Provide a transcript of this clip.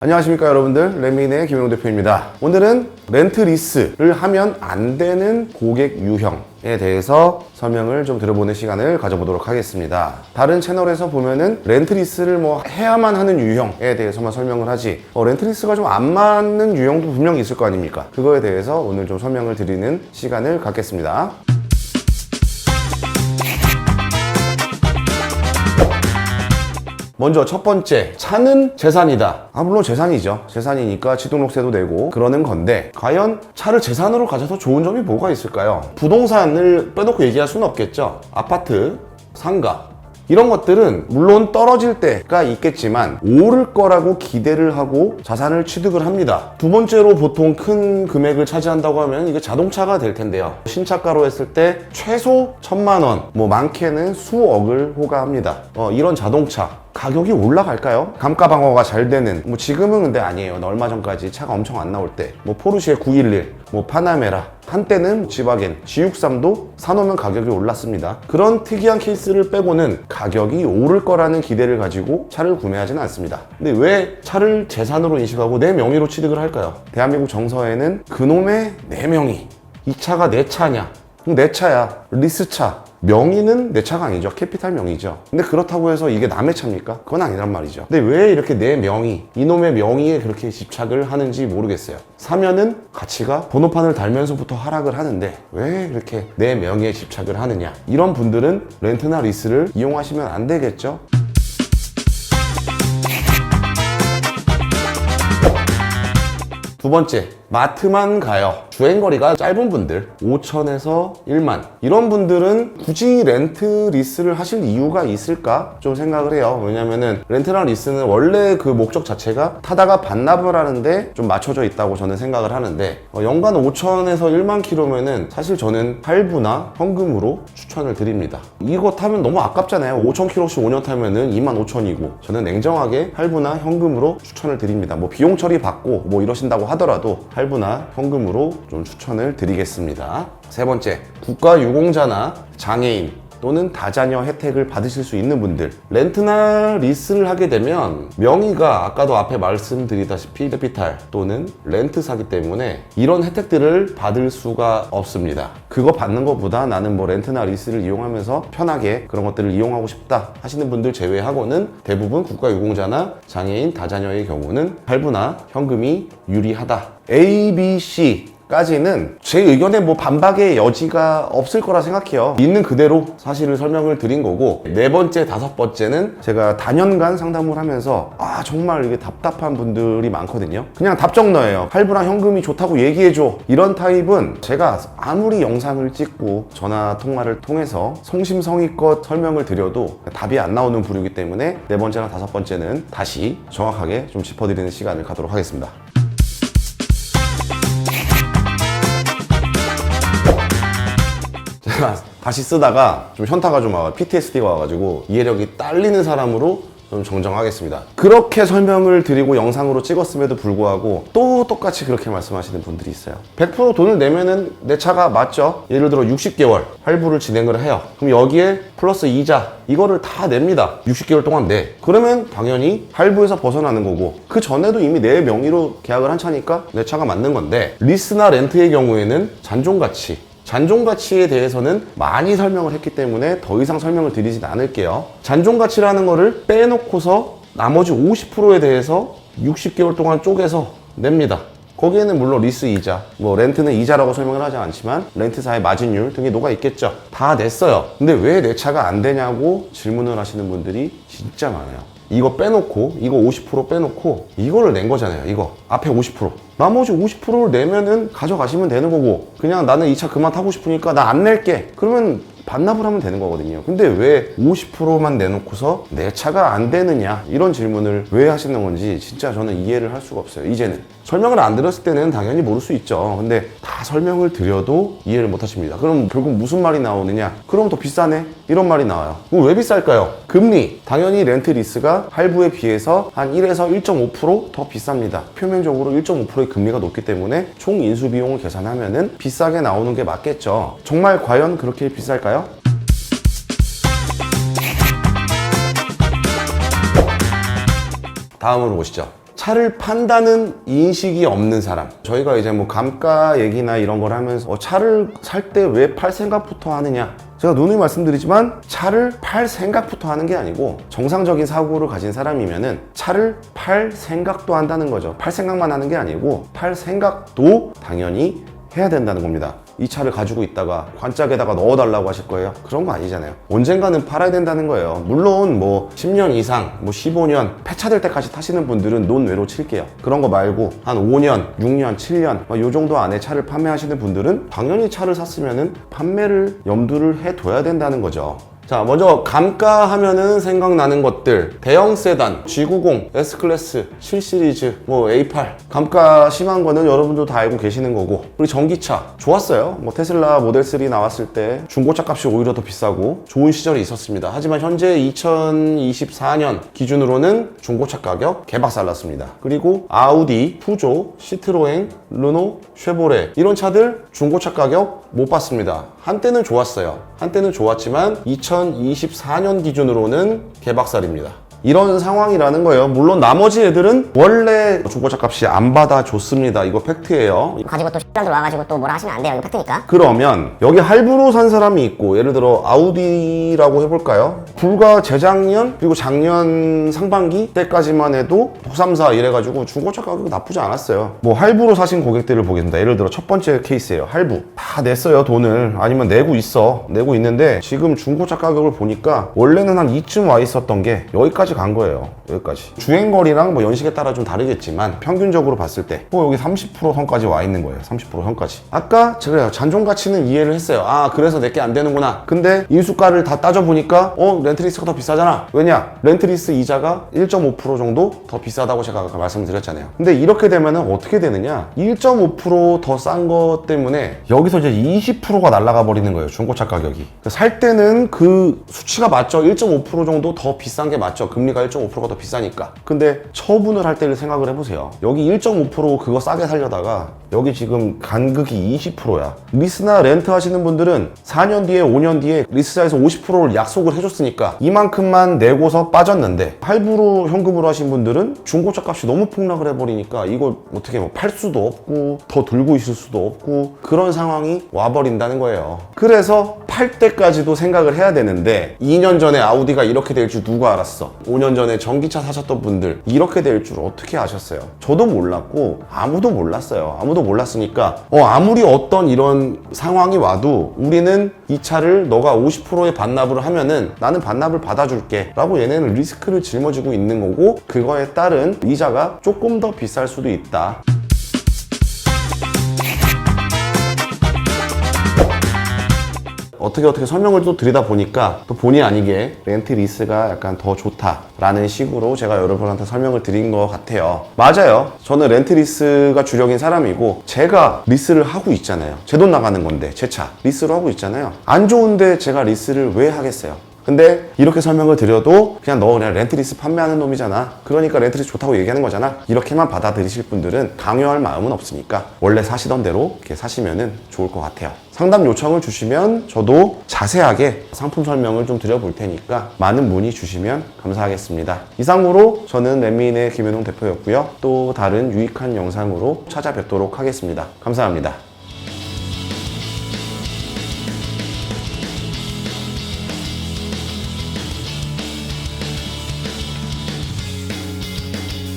안녕하십니까 여러분들, 레미인의 김영우 대표입니다. 오늘은 렌트 리스를 하면 안 되는 고객 유형에 대해서 설명을 좀 들어보는 시간을 가져보도록 하겠습니다. 다른 채널에서 보면은 렌트 리스를 해야만 하는 유형에 대해서만 설명을 하지 렌트 리스가 좀 안 맞는 유형도 분명히 있을 거 아닙니까? 그거에 대해서 오늘 좀 설명을 드리는 시간을 갖겠습니다. 먼저 첫 번째, 차는 재산이다. 물론 재산이죠. 재산이니까 취등록세도 내고 그러는 건데, 과연 차를 재산으로 가져서 좋은 점이 뭐가 있을까요? 부동산을 빼놓고 얘기할 수는 없겠죠. 아파트, 상가 이런 것들은 물론 떨어질 때가 있겠지만 오를 거라고 기대를 하고 자산을 취득을 합니다. 두 번째로 보통 큰 금액을 차지한다고 하면 이게 자동차가 될 텐데요. 신차가로 했을 때 최소 1,000만 원, 많게는 수억을 호가합니다. 이런 자동차 가격이 올라갈까요? 감가방어가 잘 되는, 지금은 근데 아니에요. 얼마 전까지 차가 엄청 안 나올 때 포르쉐 911, 파나메라, 한때는 지바겐, G63도 사놓으면 가격이 올랐습니다. 그런 특이한 케이스를 빼고는 가격이 오를 거라는 기대를 가지고 차를 구매하지는 않습니다. 근데 왜 차를 재산으로 인식하고 내 명의로 취득을 할까요? 대한민국 정서에는 그놈의 내 명의, 이 차가 내 차냐? 내 차야, 리스차. 명의는 내 차가 아니죠. 캐피탈 명의죠. 근데 그렇다고 해서 이게 남의 차입니까? 그건 아니란 말이죠. 근데 왜 이렇게 내 명의, 이놈의 명의에 그렇게 집착을 하는지 모르겠어요. 사면은 가치가 번호판을 달면서부터 하락을 하는데 왜 이렇게 내 명의에 집착을 하느냐? 이런 분들은 렌트나 리스를 이용하시면 안 되겠죠. 두 번째, 마트만 가요. 주행거리가 짧은 분들, 5천에서 1만 이런 분들은 굳이 렌트 리스를 하실 이유가 있을까 좀 생각을 해요. 왜냐면은 렌트랑 리스는 원래 그 목적 자체가 타다가 반납을 하는데 좀 맞춰져 있다고 저는 생각을 하는데, 연간 5천에서 1만 킬로면은 사실 저는 할부나 현금으로 추천을 드립니다. 이거 타면 너무 아깝잖아요. 5천 킬로씩 5년 타면은 2만 5천이고 저는 냉정하게 할부나 현금으로 추천을 드립니다. 비용 처리 받고 이러신다고 하더라도 할부나 현금으로 좀 추천을 드리겠습니다. 세 번째, 국가유공자나 장애인 또는 다자녀 혜택을 받으실 수 있는 분들, 렌트나 리스를 하게 되면 명의가 아까도 앞에 말씀드리다시피 캐피탈 또는 렌트사기 때문에 이런 혜택들을 받을 수가 없습니다. 그거 받는 것보다 나는 렌트나 리스를 이용하면서 편하게 그런 것들을 이용하고 싶다 하시는 분들 제외하고는 대부분 국가유공자나 장애인, 다자녀의 경우는 할부나 현금이 유리하다. A, B, C 까지는 제 의견에 반박의 여지가 없을 거라 생각해요. 있는 그대로 사실을 설명을 드린 거고, 네 번째, 다섯 번째는 제가 다년간 상담을 하면서 정말 이게 답답한 분들이 많거든요. 그냥 답정너예요. 할부랑 현금이 좋다고 얘기해줘. 이런 타입은 제가 아무리 영상을 찍고 전화 통화를 통해서 성심성의껏 설명을 드려도 답이 안 나오는 부류이기 때문에 네 번째나 다섯 번째는 다시 정확하게 좀 짚어드리는 시간을 갖도록 하겠습니다. 제가 다시 쓰다가 좀 현타가 좀 와요. PTSD가 와가지고 이해력이 딸리는 사람으로 좀 정정하겠습니다. 그렇게 설명을 드리고 영상으로 찍었음에도 불구하고 또 똑같이 그렇게 말씀하시는 분들이 있어요. 100% 돈을 내면은 내 차가 맞죠? 예를 들어 60개월 할부를 진행을 해요. 그럼 여기에 플러스 이자 이거를 다 냅니다. 60개월 동안 내. 그러면 당연히 할부에서 벗어나는 거고, 그 전에도 이미 내 명의로 계약을 한 차니까 내 차가 맞는 건데, 리스나 렌트의 경우에는 잔존가치에 대해서는 많이 설명을 했기 때문에 더 이상 설명을 드리진 않을게요. 잔존가치라는 거를 빼놓고서 나머지 50%에 대해서 60개월 동안 쪼개서 냅니다. 거기에는 물론 리스 이자, 렌트는 이자라고 설명을 하지 않지만 렌트사의 마진율 등이 녹아 있겠죠. 다 냈어요. 근데 왜 내 차가 안 되냐고 질문을 하시는 분들이 진짜 많아요. 이거 빼놓고, 이거 50% 빼놓고 이거를 낸 거잖아요. 이거 앞에 50%, 나머지 50%를 내면은 가져가시면 되는 거고, 그냥 나는 이 차 그만 타고 싶으니까 나 안 낼게 그러면 반납을 하면 되는 거거든요. 근데 왜 50%만 내놓고서 내 차가 안 되느냐 이런 질문을 왜 하시는 건지 진짜 저는 이해를 할 수가 없어요. 이제는 설명을 안 들었을 때는 당연히 모를 수 있죠. 근데 다 설명을 드려도 이해를 못 하십니다. 그럼 결국 무슨 말이 나오느냐? 그럼 더 비싸네? 이런 말이 나와요. 그럼 왜 비쌀까요? 금리. 당연히 렌트 리스가 할부에 비해서 한 1에서 1.5% 더 비쌉니다. 표면적으로 1.5%의 금리가 높기 때문에 총 인수 비용을 계산하면은 비싸게 나오는 게 맞겠죠. 정말 과연 그렇게 비쌀까요? 다음으로 보시죠. 차를 판다는 인식이 없는 사람. 저희가 이제 뭐 감가 얘기나 이런 걸 하면서 차를 살 때 왜 팔 생각부터 하느냐, 제가 누누이 말씀드리지만 차를 팔 생각부터 하는 게 아니고 정상적인 사고를 가진 사람이면은 차를 팔 생각도 한다는 거죠. 팔 생각만 하는 게 아니고 팔 생각도 당연히 해야 된다는 겁니다. 이 차를 가지고 있다가 관짝에다가 넣어달라고 하실 거예요? 그런 거 아니잖아요. 언젠가는 팔아야 된다는 거예요. 물론 뭐 10년 이상, 뭐 15년 폐차될 때까지 타시는 분들은 논외로 칠게요. 그런 거 말고 한 5년, 6년, 7년 요 정도 안에 차를 판매하시는 분들은 당연히 차를 샀으면은 판매를 염두를 해둬야 된다는 거죠. 자, 먼저 감가하면은 생각나는 것들. 대형 세단, G90, S클래스, 7시리즈, 뭐 A8. 감가 심한 거는 여러분도 다 알고 계시는 거고. 그리고 전기차. 좋았어요. 뭐 테슬라 모델 3 나왔을 때 중고차 값이 오히려 더 비싸고 좋은 시절이 있었습니다. 하지만 현재 2024년 기준으로는 중고차 가격 개박살났습니다. 그리고 아우디, 푸조, 시트로엥, 르노, 쉐보레 이런 차들 중고차 가격 못 봤습니다. 한때는 좋았어요. 한때는 좋았지만 2024년 기준으로는 개박살입니다. 이런 상황이라는 거예요. 물론 나머지 애들은 원래 중고차 값이 안 받아줬습니다. 이거 팩트예요. 가지고 또 X단들 와가지고 또 뭐라 하시면 안 돼요. 이거 팩트니까. 그러면 여기 할부로 산 사람이 있고, 예를 들어 아우디라고 해볼까요? 불과 재작년 그리고 작년 상반기 때까지만 해도 634 이래가지고 중고차 가격이 나쁘지 않았어요. 뭐 할부로 사신 고객들을 보겠습니다. 예를 들어 첫 번째 케이스예요. 할부 다 냈어요. 돈을. 아니면 내고 있는데 지금 중고차 가격을 보니까 원래는 한 2쯤 와 있었던 게 여기까지 간 거예요. 여기까지. 주행거리랑 뭐 연식에 따라 좀 다르겠지만 평균적으로 봤을 때 여기 30% 선까지 와 있는 거예요. 30% 선까지. 아까 제가 잔존 가치는 이해를 했어요. 아, 그래서 내게 안 되는구나. 근데 인수가를 다 따져보니까 렌트리스가 더 비싸잖아. 왜냐? 렌트리스 이자가 1.5% 정도 더 비싸다고 제가 아까 말씀드렸잖아요. 근데 이렇게 되면은 어떻게 되느냐? 1.5% 더 싼 것 때문에 여기서 이제 20%가 날아가 버리는 거예요. 중고차 가격이. 살 때는 그 수치가 맞죠. 1.5% 정도 더 비싼 게 맞죠. 금리가 1.5%가 더 비싸니까. 근데 처분을 할 때를 생각을 해보세요. 여기 1.5% 그거 싸게 살려다가 여기 지금 간극이 20%야. 리스나 렌트 하시는 분들은 4년 뒤에 5년 뒤에 리스사에서 50%를 약속을 해줬으니까 이만큼만 내고서 빠졌는데, 할부로 현금으로 하신 분들은 중고차 값이 너무 폭락을 해버리니까 이걸 어떻게 뭐 팔 수도 없고 더 들고 있을 수도 없고 그런 상황이 와버린다는 거예요. 그래서 팔 때까지도 생각을 해야 되는데 2년 전에 아우디가 이렇게 될 줄 누가 알았어? 5년 전에 전기차 사셨던 분들 이렇게 될 줄 어떻게 아셨어요? 저도 몰랐고 아무도 몰랐어요. 아무도 몰랐으니까 아무리 어떤 이런 상황이 와도 우리는 이 차를 너가 50%의 반납을 하면은 나는 반납을 받아줄게 라고 얘네는 리스크를 짊어지고 있는 거고, 그거에 따른 이자가 조금 더 비쌀 수도 있다. 어떻게 설명을 또 드리다 보니까 또 본의 아니게 렌트 리스가 약간 더 좋다라는 식으로 제가 여러분한테 설명을 드린 것 같아요. 맞아요. 저는 렌트 리스가 주력인 사람이고 제가 리스를 하고 있잖아요. 제 돈 나가는 건데 제 차 리스로 하고 있잖아요. 안 좋은데 제가 리스를 왜 하겠어요? 근데 이렇게 설명을 드려도 그냥 너 그냥 렌트리스 판매하는 놈이잖아, 그러니까 렌트리스 좋다고 얘기하는 거잖아, 이렇게만 받아들이실 분들은 강요할 마음은 없으니까 원래 사시던 대로 이렇게 사시면은 좋을 것 같아요. 상담 요청을 주시면 저도 자세하게 상품 설명을 좀 드려볼 테니까 많은 문의 주시면 감사하겠습니다. 이상으로 저는 렛미인의 김현웅 대표였고요. 또 다른 유익한 영상으로 찾아뵙도록 하겠습니다. 감사합니다.